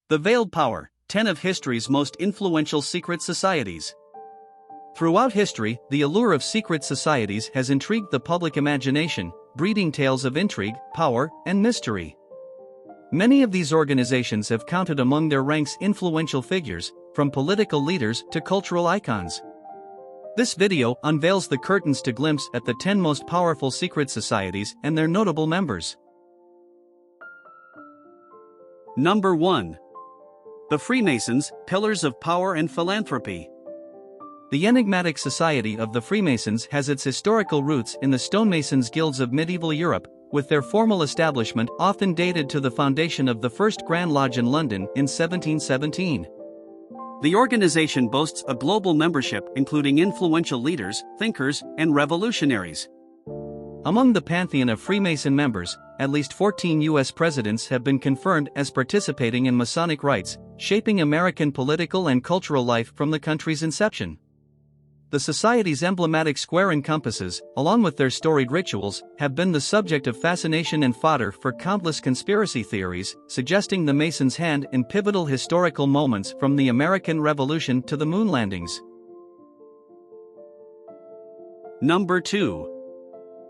The Veiled Power, 10 of history's most influential secret societies. Throughout history, the allure of secret societies has intrigued the public imagination, breeding tales of intrigue, power, and mystery. Many of these organizations have counted among their ranks influential figures, from political leaders to cultural icons. This video unveils the curtains to glimpse at the 10 most powerful secret societies and their notable members. Number 1. The Freemasons, Pillars of Power and Philanthropy. The enigmatic society of the Freemasons has its historical roots in the stonemasons' guilds of medieval Europe, with their formal establishment often dated to the foundation of the First Grand Lodge in London in 1717. The organization boasts a global membership including influential leaders, thinkers, and revolutionaries. Among the pantheon of Freemason members, at least 14 U.S. presidents have been confirmed as participating in Masonic rites, shaping American political and cultural life from the country's inception. The society's emblematic square and compasses, along with their storied rituals, have been the subject of fascination and fodder for countless conspiracy theories, suggesting the Masons' hand in pivotal historical moments from the American Revolution to the moon landings. Number 2.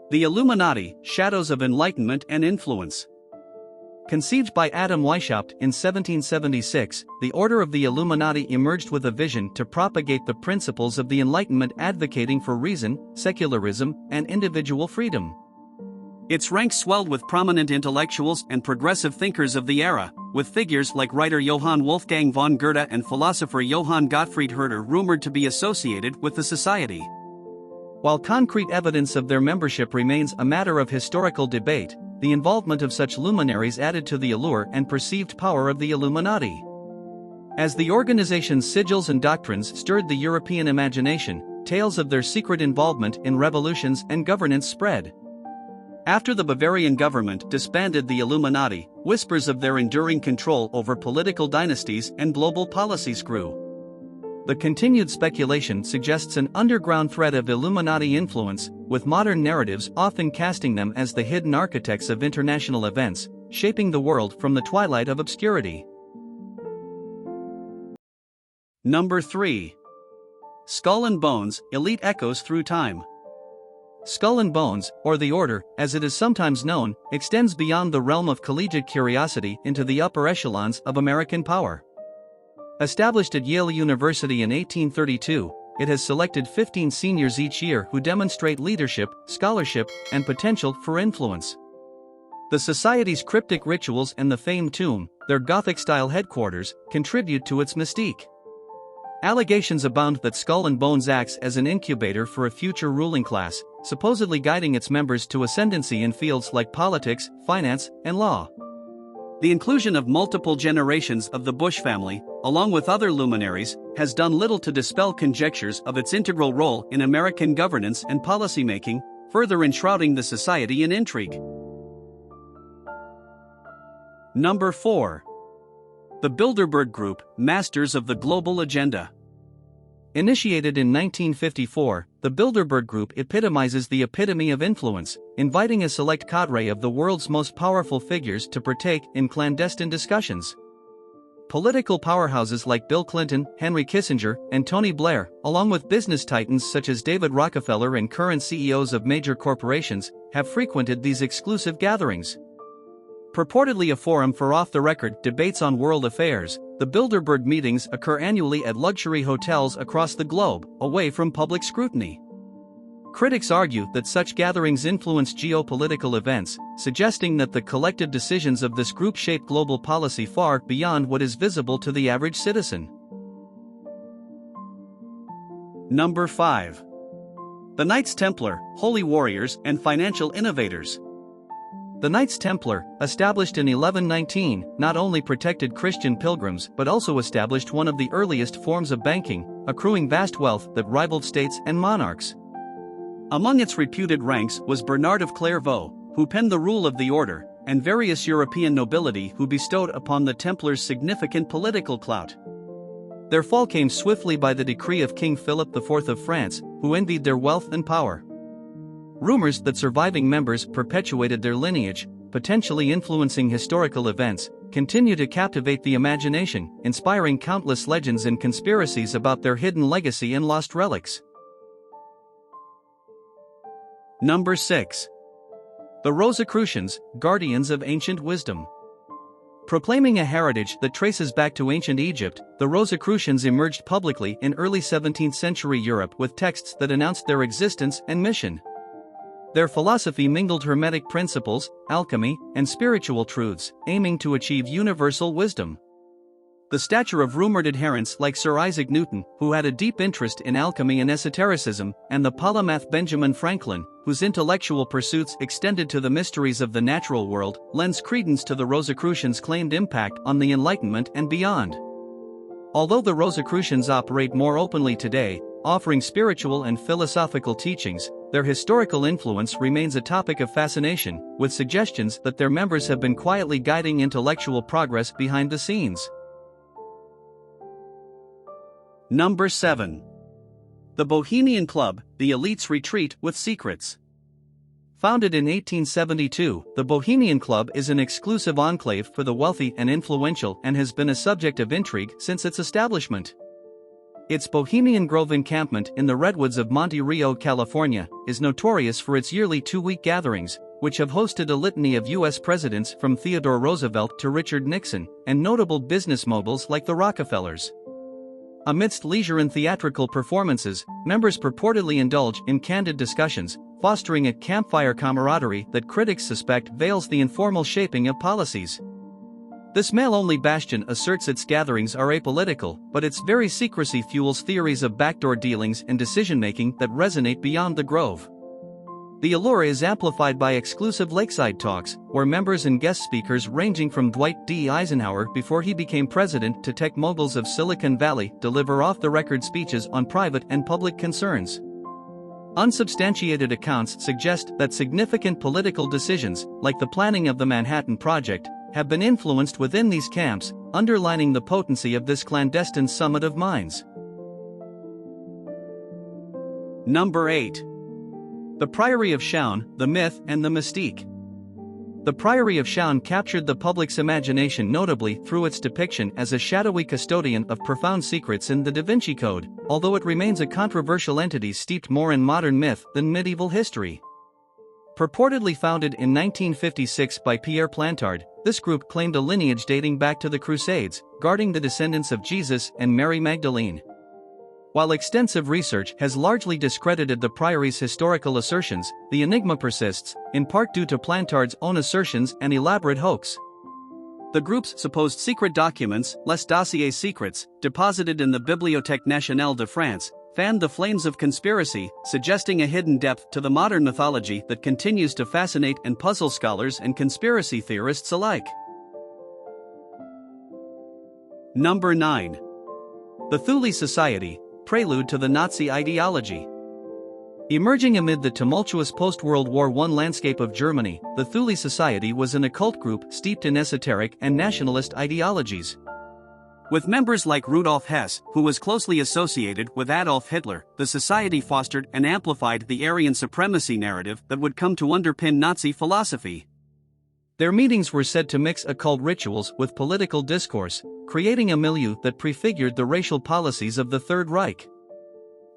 The Illuminati, Shadows of Enlightenment and Influence. Conceived by Adam Weishaupt in 1776, the Order of the Illuminati emerged with a vision to propagate the principles of the Enlightenment, advocating for reason, secularism, and individual freedom. Its ranks swelled with prominent intellectuals and progressive thinkers of the era, with figures like writer Johann Wolfgang von Goethe and philosopher Johann Gottfried Herder rumored to be associated with the society. While concrete evidence of their membership remains a matter of historical debate, the involvement of such luminaries added to the allure and perceived power of the Illuminati. As the organization's sigils and doctrines stirred the European imagination, tales of their secret involvement in revolutions and governance spread. After the Bavarian government disbanded the Illuminati, whispers of their enduring control over political dynasties and global policies grew. The continued speculation suggests an underground thread of Illuminati influence, with modern narratives often casting them as the hidden architects of international events, shaping the world from the twilight of obscurity. Number 3. Skull and Bones, Elite Echoes Through Time. Skull and Bones, or the Order, as it is sometimes known, extends beyond the realm of collegiate curiosity into the upper echelons of American power. Established at Yale University in 1832, it has selected 15 seniors each year who demonstrate leadership, scholarship, and potential for influence. The Society's cryptic rituals and the famed tomb, their Gothic-style headquarters, contribute to its mystique. Allegations abound that Skull and Bones acts as an incubator for a future ruling class, supposedly guiding its members to ascendancy in fields like politics, finance, and law. The inclusion of multiple generations of the Bush family, along with other luminaries, has done little to dispel conjectures of its integral role in American governance and policymaking, further enshrouding the society in intrigue. Number 4. The Bilderberg Group, Masters of the Global Agenda. Initiated in 1954, the Bilderberg Group epitomizes the epitome of influence, inviting a select cadre of the world's most powerful figures to partake in clandestine discussions. Political powerhouses like Bill Clinton, Henry Kissinger, and Tony Blair, along with business titans such as David Rockefeller and current CEOs of major corporations, have frequented these exclusive gatherings. Purportedly a forum for off-the-record debates on world affairs, the Bilderberg meetings occur annually at luxury hotels across the globe, away from public scrutiny. Critics argue that such gatherings influence geopolitical events, suggesting that the collective decisions of this group shape global policy far beyond what is visible to the average citizen. Number 5. The Knights Templar, Holy Warriors and Financial Innovators. The Knights Templar, established in 1119, not only protected Christian pilgrims but also established one of the earliest forms of banking, accruing vast wealth that rivaled states and monarchs. Among its reputed ranks was Bernard of Clairvaux, who penned the rule of the order, and various European nobility who bestowed upon the Templars significant political clout. Their fall came swiftly by the decree of King Philip IV of France, who envied their wealth and power. Rumors that surviving members perpetuated their lineage, potentially influencing historical events, continue to captivate the imagination, inspiring countless legends and conspiracies about their hidden legacy and lost relics. Number 6. The Rosicrucians, guardians of ancient wisdom. Proclaiming a heritage that traces back to ancient Egypt, the Rosicrucians emerged publicly in early 17th century Europe with texts that announced their existence and mission. Their philosophy mingled Hermetic principles, alchemy, and spiritual truths, aiming to achieve universal wisdom. The stature of rumored adherents like Sir Isaac Newton, who had a deep interest in alchemy and esotericism, and the polymath Benjamin Franklin, whose intellectual pursuits extended to the mysteries of the natural world, lends credence to the Rosicrucians' claimed impact on the Enlightenment and beyond. Although the Rosicrucians operate more openly today, offering spiritual and philosophical teachings, their historical influence remains a topic of fascination, with suggestions that their members have been quietly guiding intellectual progress behind the scenes. Number 7. The Bohemian Club, the elite's retreat with secrets. Founded in 1872, the Bohemian Club is an exclusive enclave for the wealthy and influential and has been a subject of intrigue since its establishment. Its Bohemian Grove encampment in the redwoods of Monte Rio, California, is notorious for its yearly two-week gatherings, which have hosted a litany of U.S. presidents from Theodore Roosevelt to Richard Nixon, and notable business moguls like the Rockefellers. Amidst leisure and theatrical performances, members purportedly indulge in candid discussions, fostering a campfire camaraderie that critics suspect veils the informal shaping of policies. This male-only bastion asserts its gatherings are apolitical, but its very secrecy fuels theories of backdoor dealings and decision-making that resonate beyond the Grove. The allure is amplified by exclusive lakeside talks, where members and guest speakers ranging from Dwight D. Eisenhower before he became president to tech moguls of Silicon Valley deliver off-the-record speeches on private and public concerns. Unsubstantiated accounts suggest that significant political decisions, like the planning of the Manhattan Project, have been influenced within these camps, underlining the potency of this clandestine summit of minds. Number 8. The Priory of Chaon, the Myth and the Mystique. The Priory of Chaon captured the public's imagination notably through its depiction as a shadowy custodian of profound secrets in the Da Vinci Code, although it remains a controversial entity steeped more in modern myth than medieval history. Purportedly founded in 1956 by Pierre Plantard, this group claimed a lineage dating back to the Crusades, guarding the descendants of Jesus and Mary Magdalene. While extensive research has largely discredited the Priory's historical assertions, the enigma persists, in part due to Plantard's own assertions and elaborate hoax. The group's supposed secret documents, Les Dossiers Secrets, deposited in the Bibliothèque Nationale de France, fanned the flames of conspiracy, suggesting a hidden depth to the modern mythology that continues to fascinate and puzzle scholars and conspiracy theorists alike. Number 9. The Thule Society, prelude to the Nazi ideology. Emerging amid the tumultuous post-World War I landscape of Germany, the Thule Society was an occult group steeped in esoteric and nationalist ideologies. With members like Rudolf Hess, who was closely associated with Adolf Hitler, the society fostered and amplified the Aryan supremacy narrative that would come to underpin Nazi philosophy. Their meetings were said to mix occult rituals with political discourse, creating a milieu that prefigured the racial policies of the Third Reich.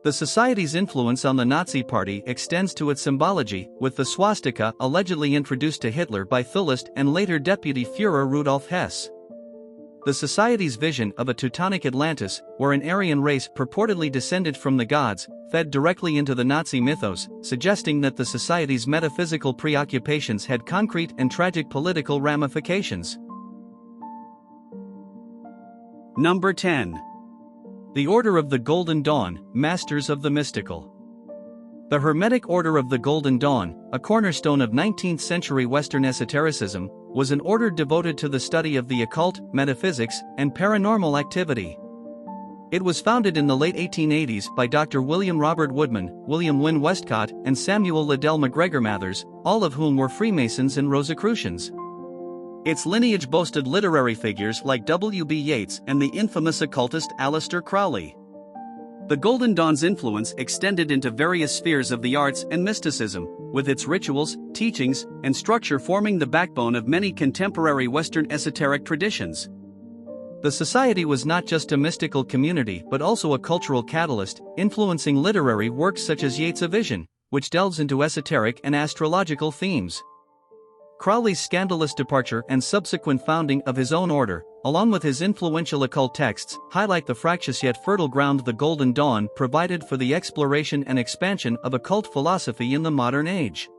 The society's influence on the Nazi Party extends to its symbology, with the swastika allegedly introduced to Hitler by Thulist and later Deputy Führer Rudolf Hess. The society's vision of a Teutonic Atlantis, where an Aryan race purportedly descended from the gods, fed directly into the Nazi mythos, suggesting that the society's metaphysical preoccupations had concrete and tragic political ramifications. Number 10. The Order of the Golden Dawn, Masters of the Mystical. The Hermetic Order of the Golden Dawn, a cornerstone of 19th-century Western esotericism, was an order devoted to the study of the occult, metaphysics, and paranormal activity. It was founded in the late 1880s by Dr. William Robert Woodman, William Wynne Westcott, and Samuel Liddell MacGregor Mathers, all of whom were Freemasons and Rosicrucians. Its lineage boasted literary figures like W.B. Yeats and the infamous occultist Aleister Crowley. The Golden Dawn's influence extended into various spheres of the arts and mysticism, with its rituals, teachings, and structure forming the backbone of many contemporary Western esoteric traditions. The society was not just a mystical community but also a cultural catalyst, influencing literary works such as Yeats' A Vision, which delves into esoteric and astrological themes. Crowley's scandalous departure and subsequent founding of his own order, along with his influential occult texts, highlight the fractious yet fertile ground the Golden Dawn provided for the exploration and expansion of occult philosophy in the modern age.